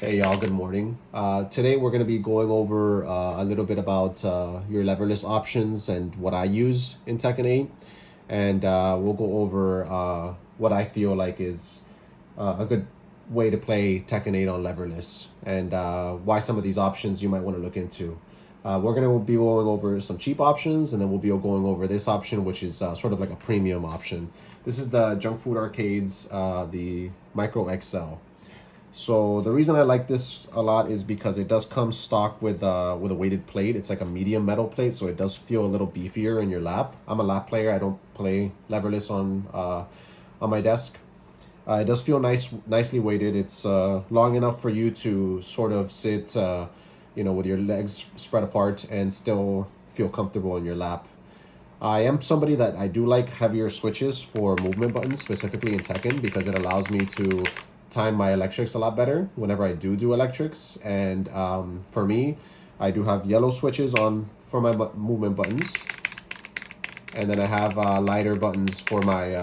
Hey y'all, good morning. Today we're going to be going over a little bit about your leverless options and what I use in Tekken 8. And we'll go over what I feel like is a good way to play Tekken 8 on leverless and why some of these options you might want to look into. We're going to be going over some cheap options, and then we'll be going over this option, which is sort of like a premium option. This is the Junk Food Arcades, the Micro XL. So the reason I like this a lot is because it does come stock with a weighted plate. It's like a medium metal plate, so it does feel a little beefier in your lap. I'm a lap player. I don't play leverless on my desk. It does feel nicely weighted. It's long enough for you to sort of sit, with your legs spread apart and still feel comfortable in your lap. I am somebody that I do like heavier switches for movement buttons, specifically in Tekken, because it allows me to time my electrics a lot better whenever I do electrics. And for me, I do have yellow switches on for my movement buttons, and then I have lighter buttons for my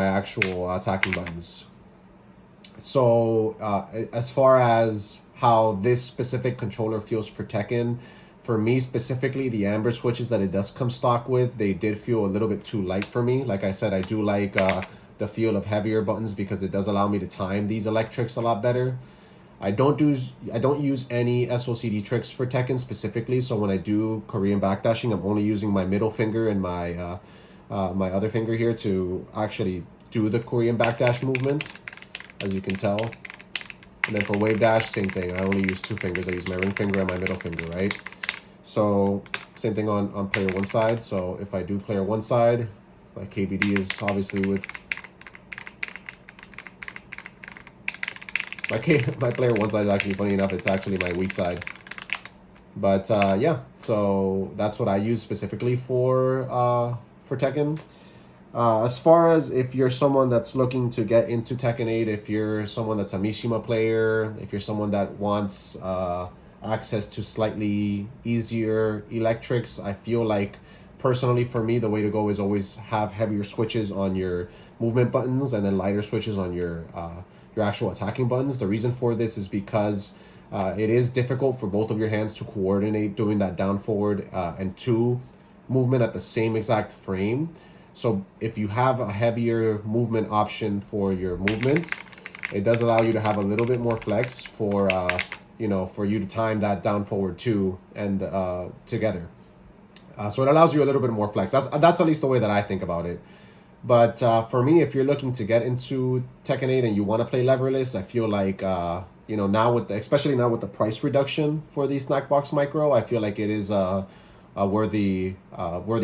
actual attacking buttons. So as far as how this specific controller feels for Tekken, for me specifically, the amber switches that it does come stock with, they did feel a little bit too light for me. Like I said, I do like the feel of heavier buttons because it does allow me to time these electrics a lot better. I don't use any SOCD tricks for Tekken specifically. So when I do Korean backdashing, I'm only using my middle finger and my other finger here to actually do the Korean backdash movement, as you can tell. And then for wave dash, same thing. I only use two fingers. I use my ring finger and my middle finger, right? So same thing on player one side. So if I do player one side, my KBD is obviously with my player one side is actually, funny enough, it's actually my weak side. But yeah, so that's what I use specifically for Tekken. As far as if you're someone that's looking to get into Tekken 8, if you're someone that's a Mishima player, if you're someone that wants access to slightly easier electrics, I feel like personally for me, the way to go is always have heavier switches on your movement buttons and then lighter switches on your actual attacking buttons. The reason for this is because it is difficult for both of your hands to coordinate doing that down, forward, and two movement at the same exact frame. So if you have a heavier movement option for your movements, it does allow you to have a little bit more flex for for you to time that down, forward, two and together. So it allows you a little bit more flex. That's at least the way that I think about it. But for me, if you're looking to get into Tekken 8 and you want to play leverless, I feel like now especially now with the price reduction for the Snackbox Micro, I feel like it is a worthy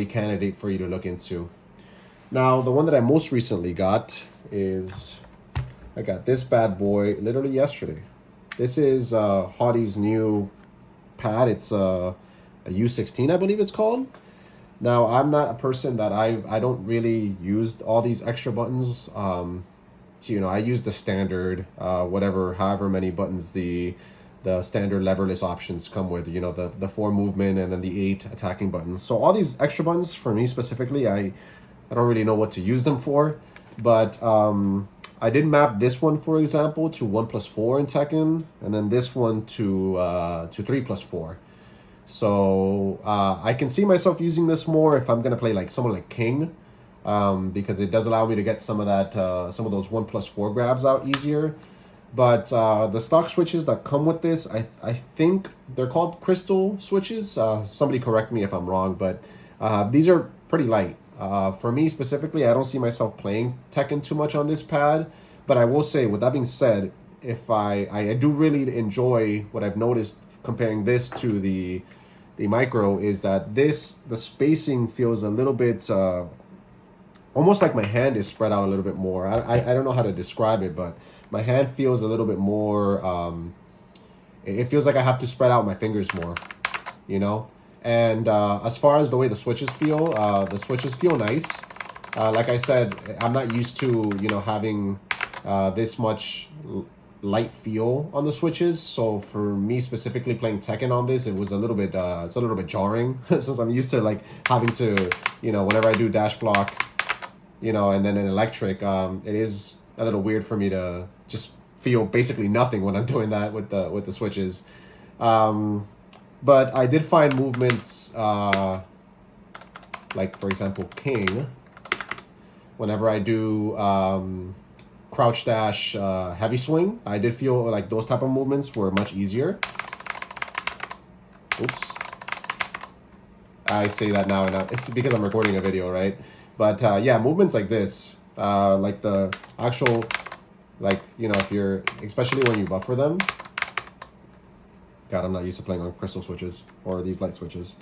candidate for you to look into. Now, the one that I most recently got is I got this bad boy literally yesterday. This is Hottie's new pad. It's a U16, I believe it's called. Now, I'm not a person that I don't really use all these extra buttons. I use the standard, however many buttons the standard leverless options come with, the 4 movement and then the 8 attacking buttons. So all these extra buttons for me specifically, I don't really know what to use them for. But I did map this one, for example, to 1+4 in Tekken, and then this one to 3+4. So I can see myself using this more if I'm gonna play like someone like King, because it does allow me to get some of those 1+4 grabs out easier. But the stock switches that come with this, I think they're called crystal switches. Somebody correct me if I'm wrong, but these are pretty light. For me specifically, I don't see myself playing Tekken too much on this pad. But I will say, with that being said, if I do really enjoy what I've noticed comparing this to the Micro is that the spacing feels a little bit almost like my hand is spread out a little bit more. I don't know how to describe it, but my hand feels a little bit more it feels like I have to spread out my fingers more, and as far as the way the switches feel nice. Like I said, I'm not used to having this much light feel on the switches. So for me specifically playing Tekken on this, it was a little bit it's a little bit jarring since I'm used to like having to whenever I do dash block and then an electric, it is a little weird for me to just feel basically nothing when I'm doing that with the switches. But I did find movements like, for example, King. Whenever I do crouch dash heavy swing, I did feel like those type of movements were much easier. Oops. I say that now and now. It's because I'm recording a video, right? But yeah, movements like this, like the actual, like, you know, if you're, especially when you buffer them. God, I'm not used to playing on crystal switches or these light switches.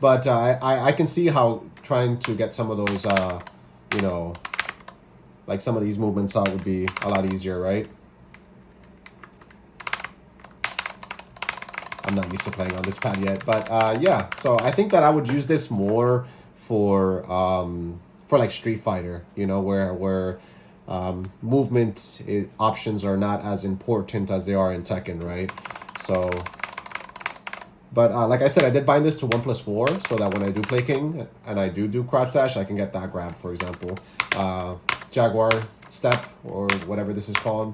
But I can see how trying to get some of those, you know, like some of these movements out would be a lot easier, right? I'm not used to playing on this pad yet, but yeah. So I think that I would use this more for like Street Fighter, you know, where movement options are not as important as they are in Tekken, right? So, but like I said, I did bind this to 1+4 so that when I do play King and I do crouch dash, I can get that grab, for example. Jaguar step or whatever this is called.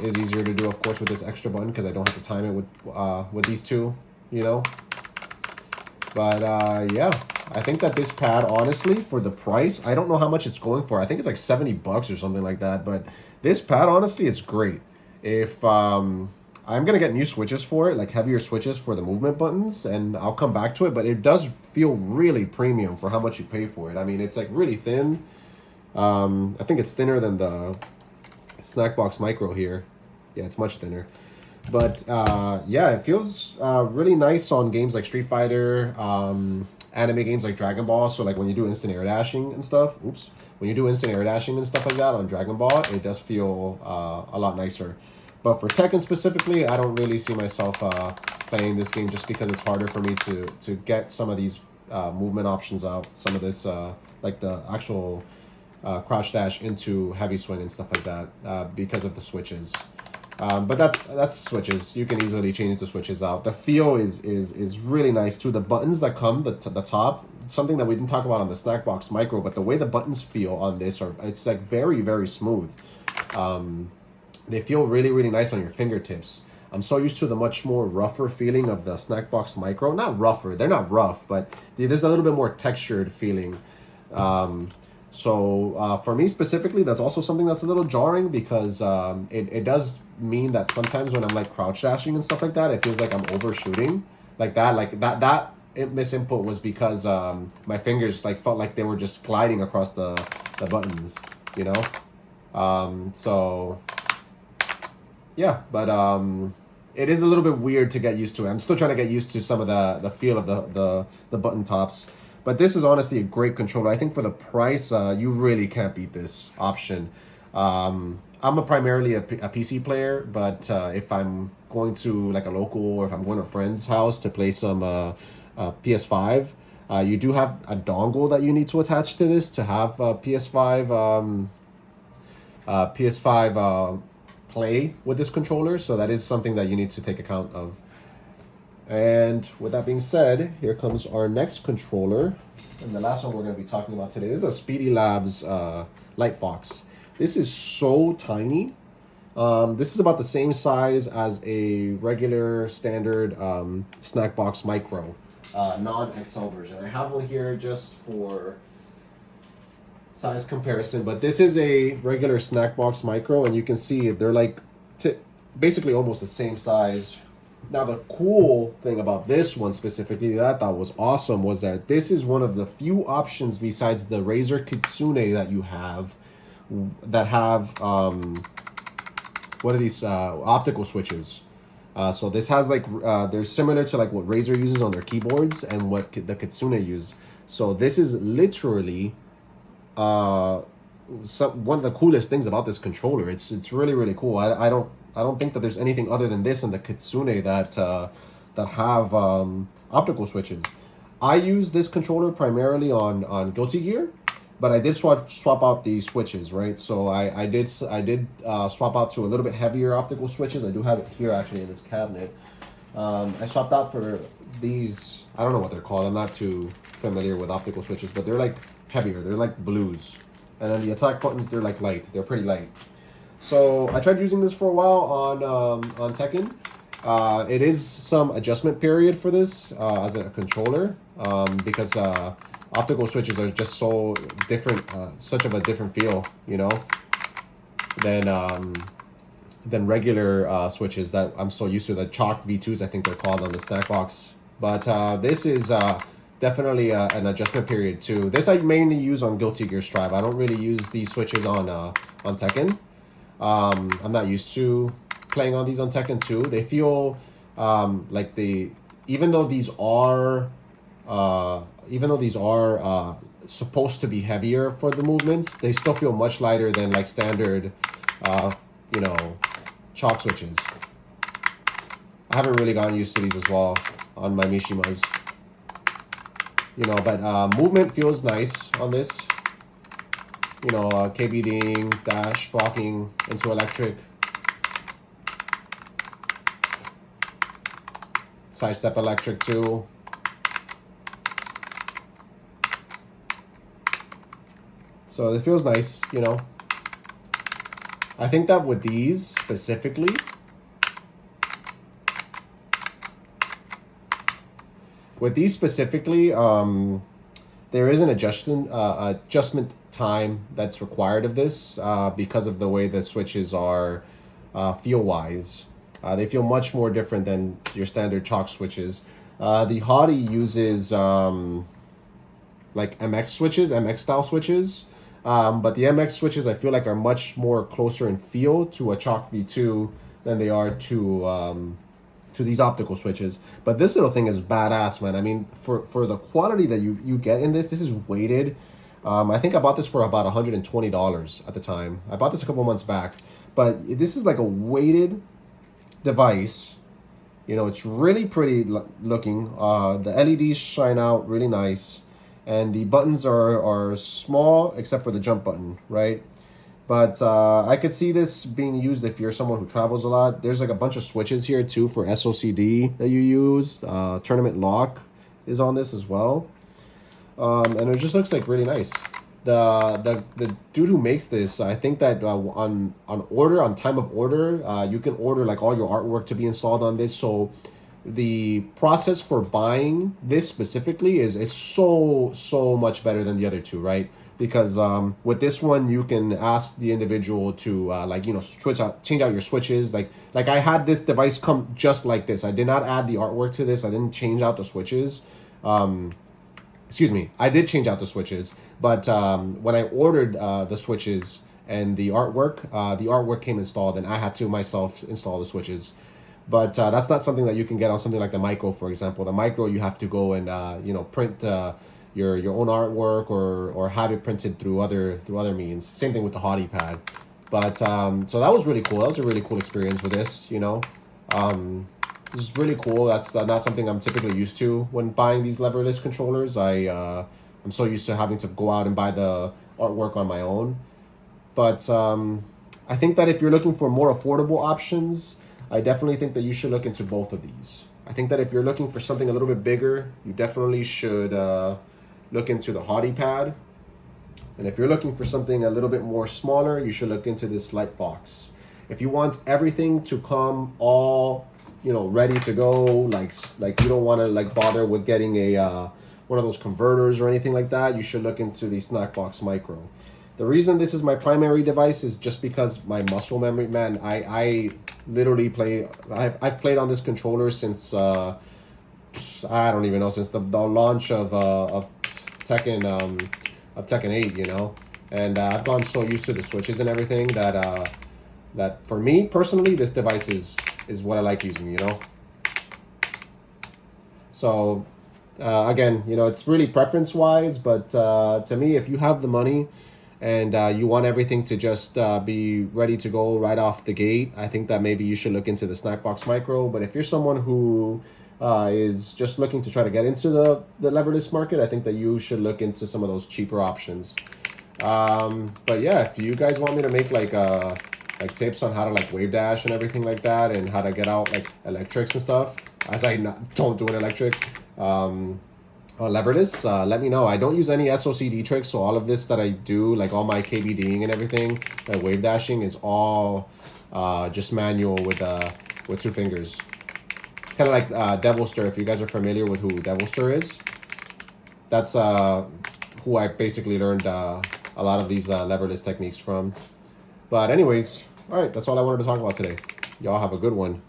Is easier to do, of course, with this extra button because I don't have to time it with these two, you know. But yeah, I think that this pad, honestly, for the price, I don't know how much it's going for. I think it's like $70 or something like that. But this pad, honestly, it's great. If I'm gonna get new switches for it, like heavier switches for the movement buttons, and I'll come back to it. But it does feel really premium for how much you pay for it. I mean, it's like really thin. I think it's thinner than the Snackbox Micro here. Yeah, it's much thinner. But yeah, it feels really nice on games like Street Fighter, anime games like Dragon Ball. So like when you do instant air dashing and stuff, when you do instant air dashing and stuff like that on Dragon Ball, it does feel a lot nicer. But for Tekken specifically, I don't really see myself playing this game just because it's harder for me to get some of these movement options out. Some of this, like the actual crouch dash into heavy swing and stuff like that because of the switches. But that's switches. You can easily change the switches out. The feel is really nice too. The buttons that come the top, something that we didn't talk about on the Snackbox Micro, but the way the buttons feel on this it's like very, very smooth. They feel really, really nice on your fingertips. I'm so used to the much more rougher feeling of the Snackbox Micro. Not rougher, they're not rough, but there's a little bit more textured feeling. So for me specifically, that's also something that's a little jarring because it does mean that sometimes when I'm like crouch dashing and stuff like that, it feels like I'm overshooting like that misinput was because my fingers like felt like they were just gliding across the buttons, you know. So yeah, but it is a little bit weird to get used to. I'm still trying to get used to some of the feel of the button tops. But this is honestly a great controller. I think for the price, you really can't beat this option. I'm primarily a PC player, but if I'm going to like a local or if I'm going to a friend's house to play some PS5, you do have a dongle that you need to attach to this to have PS5 play with this controller. So that is something that you need to take account of. And with that being said, here comes our next controller. And the last one we're going to be talking about today. This is a Speedy Labs Light Fox. This is so tiny. This is about the same size as a regular standard Snackbox Micro, non-XL version. I have one here just for size comparison, but this is a regular Snackbox Micro, and you can see they're like basically almost the same size. Now, the cool thing about this one specifically that I thought was awesome was that this is one of the few options besides the Razer Kitsune that you have that have, what are these, optical switches. So this has like, they're similar to like what Razer uses on their keyboards and what the Kitsune use. So this is literally one of the coolest things about this controller. It's really, really cool. I don't think that there's anything other than this and the Kitsune that have optical switches. I use this controller primarily on Guilty Gear, but I did swap out the switches, right? So I did swap out to a little bit heavier optical switches. I do have it here actually in this cabinet. I swapped out for these. I don't know what they're called. I'm not too familiar with optical switches, but they're like heavier. They're like blues, and then the attack buttons, they're like light. They're pretty light. So I tried using this for a while on Tekken. It is some adjustment period for this as a controller because optical switches are just so different, such of a different feel, you know, than regular switches that I'm so used to. The chalk V2s, I think they're called on the Snackbox. But this is definitely an adjustment period too. This I mainly use on Guilty Gear Strive. I don't really use these switches on Tekken. I'm not used to playing on these on Tekken 2. They feel like even though these are supposed to be heavier for the movements, they still feel much lighter than like standard you know, chalk switches. I haven't really gotten used to these as well on my Mishimas. You know, but movement feels nice on this. You know, KBDing, dash, blocking into electric. Sidestep electric too. So it feels nice, you know. I think that with these specifically, there is an adjustment time that's required of this because of the way the switches are feel-wise. They feel much more different than your standard chalk switches. The Hottie uses like MX switches, MX style switches. But the MX switches I feel like are much more closer in feel to a chalk V2 than they are to these optical switches. But this little thing is badass, man. I mean, for the quality that you get in this is weighted. I think I bought this for about $120 at the time. I bought this a couple months back. But this is like a weighted device. You know, it's really pretty looking. The LEDs shine out really nice. And the buttons are small except for the jump button, right? But I could see this being used if you're someone who travels a lot. There's like a bunch of switches here too for SOCD that you use. Tournament lock is on this as well. And it just looks like really nice. The dude who makes this, I think that on time of order, you can order like all your artwork to be installed on this. So the process for buying this specifically is so much better than the other two, right? Because with this one you can ask the individual to like, you know, change out your switches. Like I had this device come just like this. I did not add the artwork to this. I didn't change out the switches. Excuse me, I did change out the switches, but when I ordered the switches and the artwork came installed, and I had to myself install the switches. But that's not something that you can get on something like the Micro, for example. The Micro, you have to go and you know, print your own artwork or have it printed through other means. Same thing with the Hottie pad. But so that was really cool. That was a really cool experience with this. You know, this is really cool. That's not something I'm typically used to when buying these leverless controllers. I'm so used to having to go out and buy the artwork on my own. But I think that if you're looking for more affordable options, I definitely think that you should look into both of these. I think that if you're looking for something a little bit bigger, you definitely should look into the Hottie pad. And if you're looking for something a little bit more smaller, you should look into this Light Fox. If you want everything to come all, you know, ready to go, like you don't want to like bother with getting a one of those converters or anything like that, you should look into the Snackbox Micro. The reason this is my primary device is just because my muscle memory, man. I literally play. I've played on this controller since I don't even know, since the launch of Tekken of Tekken 8, you know, and I've gotten so used to the switches and everything that that for me personally, this device is what I like using, you know. So again, you know, it's really preference wise, but to me, if you have the money and you want everything to just be ready to go right off the gate, I think that maybe you should look into the Snackbox Micro. But if you're someone who is just looking to try to get into the leverless market, I think that you should look into some of those cheaper options. But yeah, if you guys want me to make like tips on how to like wave dash and everything like that, and how to get out like electrics and stuff, as I don't do an electric, I'll Leverless, let me know. I don't use any SOCD tricks, so all of this that I do, like all my KBDing and everything, my wave dashing, is all just manual with 2 fingers. Kind of like Devil Stir. If you guys are familiar with who Devil Stir is, that's who I basically learned a lot of these leverless techniques from. But anyways, all right, that's all I wanted to talk about today. Y'all have a good one.